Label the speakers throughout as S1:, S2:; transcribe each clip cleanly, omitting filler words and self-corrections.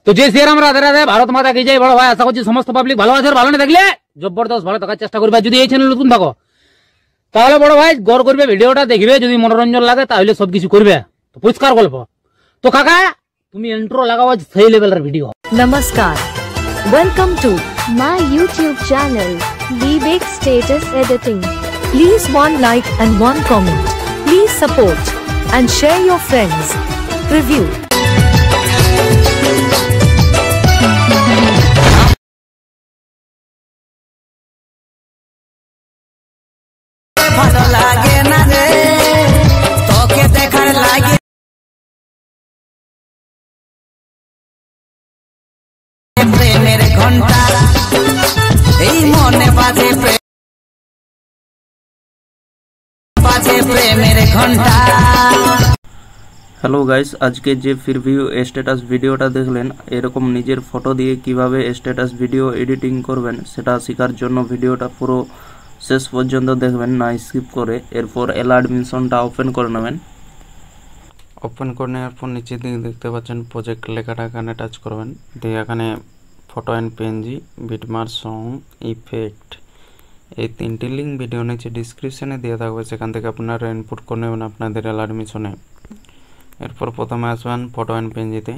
S1: তো যে শ্রীরাম রাধে রাধে, ভারত মাতা কি জয়। বড় ভাই আশা করছি সমস্ত পাবলিক ভালো আছে, ভালো না থাকলে জবরদস্ত ভালো থাকার চেষ্টা করবে। যদি এই চ্যানেল নতুন থাকো তাহলে বড় ভাই গড় করবে, ভিডিওটা দেখবে, যদি মনোরঞ্জন লাগে তাহলে সবকিছু করবে। তো পরিষ্কার গল্প। তো কাকা তুমি ইন্ট্রো লাগাও, সেই লেভেলের video.
S2: Namaskar. Welcome to
S3: my YouTube channel, Vivek Status Editing.
S2: please one like and one comment. Please support and share your friends. Review.
S4: ভালো লাগে না রে তোকে দেখার লাগে প্রেমের ঘন্টা এই মনে বাজে প্রেমের ঘন্টা।
S5: হ্যালো গাইস, আজকে যে প্রিভিউ স্ট্যাটাস ভিডিওটা দেখলেন, এরকম নিজের ফটো দিয়ে কিভাবে স্ট্যাটাস ভিডিও এডিটিং করবেন সেটা শেখার জন্য ভিডিওটা পুরো শেষ পর্যন্ত দেখবেন, না স্কিপ করে। এরপর অ্যাডমিশনটা ওপেন করে নেবেন। ওপেন করে নেওয়ার পর নিচের দিকে দেখতে পাচ্ছেন প্রজেক্ট লেখাটা, এখানে টাচ করবেন। দিয়ে এখানে ফটো অ্যান্ড পিএনজি, বিটমার্ক, সং, ইফেক্ট, এই তিনটি লিঙ্ক ভিডিও নিচে ডিসক্রিপশানে দেওয়া থাকবে, সেখান থেকে আপনারা ইনপুট করে নেবেন আপনাদের অ্যাডমিশনে। এরপর প্রথমে আসবেন ফটো অ্যান্ড পিএনজিতে।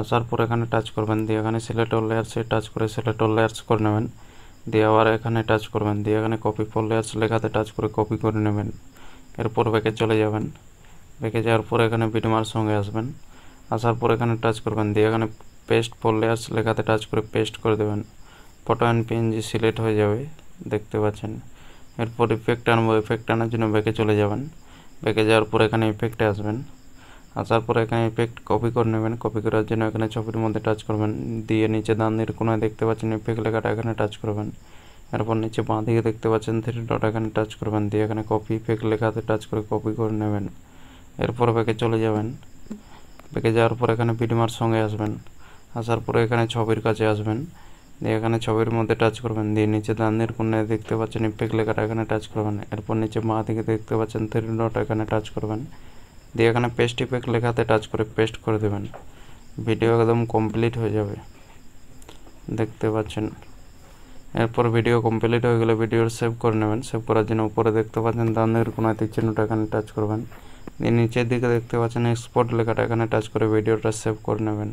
S5: আসার পর এখানে টাচ করবেন, দিয়ে এখানে সিলেক্ট অল লেয়ার্সে টাচ করে সিলেক্ট অল লেয়ার্স করে নেবেন। দিয়ে আবার এখানে টাচ করবেন, দিয়ে এখানে কপি ফর লেয়ার্স লেখাতে টাচ করে কপি করে নেবেন। এরপর ব্যাকে চলে যাবেন। ব্যাকে যাওয়ার পর এখানে বিটমার্ক সঙ্গে আসবেন। আসার পর এখানে টাচ করবেন, দিয়ে এখানে পেস্ট ফর লেয়ার্স লেখাতে টাচ করে পেস্ট করে দেবেন। ফটো অ্যান্ড পিএনজি সিলেক্ট হয়ে যাবে, দেখতে পাচ্ছেন। এরপর ইফেক্ট আনবো, ইফেক্ট আনার জন্য ব্যাকে চলে যাবেন। ব্যাকে যাওয়ার পর এখানে ইফেক্টে আসবেন। আসার পর এখানে ইফেক্ট কপি করে নেবেন। কপি করার জন্য এখানে ছবির মধ্যে টাচ করবেন, দিয়ে নিচে ডান দিকের কোণায় দেখতে পাচ্ছেন ইফেক্ট লেখাটা, এখানে টাচ করবেন। এরপর নিচে বাঁ দিকে দেখতে পাচ্ছেন 3 ডট, এখানে টাচ করবেন। দিয়ে এখানে কপি ইফেক্ট লেখাতে টাচ করে কপি করে নেবেন। এরপর ব্যাকে চলে যাবেন। ব্যাকে যাওয়ার পর এখানে বিটমার্ক সঙ্গে আসবেন। আসার পরে এখানে ছবির কাছে আসবেন। দিয়ে এখানে ছবির মধ্যে টাচ করবেন। দিয়ে নিচে ডান দিকের কোণায় দেখতে পাচ্ছেন ইফেক্ট লেখাটা, এখানে টাচ করবেন। এরপর নিচে বাঁ দিকে দেখতে পাচ্ছেন 3 ডট, এখানে টাচ করবেন। দিয়ে এখানে পেস্ট ইফেক্ট লেখাতে টাচ করে পেস্ট করে দেবেন। ভিডিও একদম কমপ্লিট হয়ে যাবে, দেখতে পাচ্ছেন। এরপর ভিডিও কমপ্লিট হয়ে গেলে ভিডিও সেভ করে নেবেন। সেভ করার জন্য উপরে দেখতে পাচ্ছেন ডান দিকের কোণায় তীর চিহ্নটা, এখানে টাচ করবেন। দিয়ে নিচের দিকে দেখতে পাচ্ছেন এক্সপোর্ট লেখাটা, এখানে টাচ করে ভিডিওটা সেভ করে নেবেন।